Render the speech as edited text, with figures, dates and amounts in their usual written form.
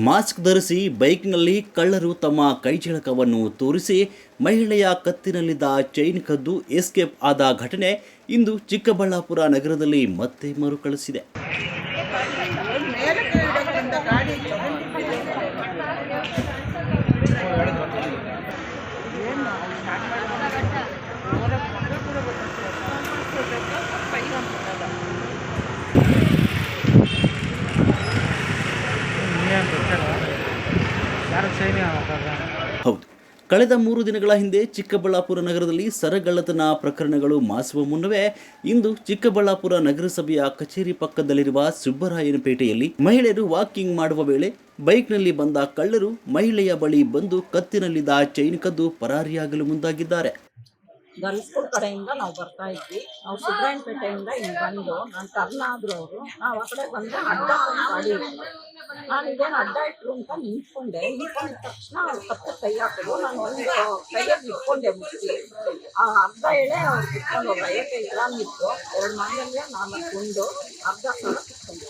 Mask ಧರಿಸಿ ಬೈಕ್ನಲ್ಲಿ ಕಳ್ಳರು ತಮ್ಮ ಕೈಚಳಕವನ್ನು ತೋರಿಸಿ ಮಹಿಳೆಯ ಕತ್ತಿನಲ್ಲಿದ್ದ ಚೈನ್ ಕದ್ದು ಎಸ್ಕೇಪ್ ಆದ ಘಟನೆ ಇಂದು ಚಿಕ್ಕಬಳ್ಳಾಪುರ ನಗರದಲ್ಲಿ ಮತ್ತೆ ಮರುಕಳಿಸಿದೆ. ಹೌದು, ಕಳೆದ 3 ದಿನಗಳ ಹಿಂದೆ ಚಿಕ್ಕಬಳ್ಳಾಪುರ ನಗರದಲ್ಲಿ ಸರಗಳ್ಳತನ ಪ್ರಕರಣಗಳು ಮಾಸುವ ಮುನ್ನವೇ ಇಂದು ಚಿಕ್ಕಬಳ್ಳಾಪುರ ನಗರಸಭೆಯ ಕಚೇರಿ ಪಕ್ಕದಲ್ಲಿರುವ ಸುಬ್ಬರಾಯನಪೇಟೆಯಲ್ಲಿ ಮಹಿಳೆಯರು ವಾಕಿಂಗ್ ಮಾಡುವ ವೇಳೆ ಬೈಕ್ನಲ್ಲಿ ಬಂದ ಕಳ್ಳರು ಮಹಿಳೆಯ ಬಳಿ ಬಂದು ಕತ್ತಿನಲ್ಲಿದ್ದ ಚೈನ್ ಕದ್ದು ಪರಾರಿಯಾಗಲು ಮುಂದಾಗಿದ್ದಾರೆ. ಗಲ್ಸ್ಕೂಲ್ ಕಡೆಯಿಂದ ನಾವು ಬರ್ತಾ ಇದ್ವಿ. ನಾವು ಸುಬ್ರಾಯನಪೇಟೆಯಿಂದ ಇಲ್ಲಿ ಬಂದು ನಾನು ಕರ್ನಾದ್ರು ಅವರು ನಾವು ಆ ಕಡೆ ಬಂದರೆ ಅಡ್ಡ ಗಾಡಿ ನಾನು ಇದೇನು ಅಡ್ಡ ಇಟ್ಟರು ಅಂತ ನಿಂತ್ಕೊಂಡಿದ್ದ ತಕ್ಷಣ ಅವ್ರು ಕತ್ತೆ ಕೈ ಹಾಕಿದ್ರು. ನಾನು ಒಂದು ಕೈಯಲ್ಲಿ ಇಟ್ಕೊಂಡೆ ಮುಚ್ಚಿ ಆ ಅರ್ಧ ಎಳೆ ಅವ್ರು ಕಿತ್ಕೊಂಡು 50 ಗ್ರಾಮ್ ಇತ್ತು, 2 ಮಾಂಗಲ್ಯ 4 ಗುಂಡು, ಅರ್ಧ ಸಲ ಕಿತ್ಕೊಂಡು.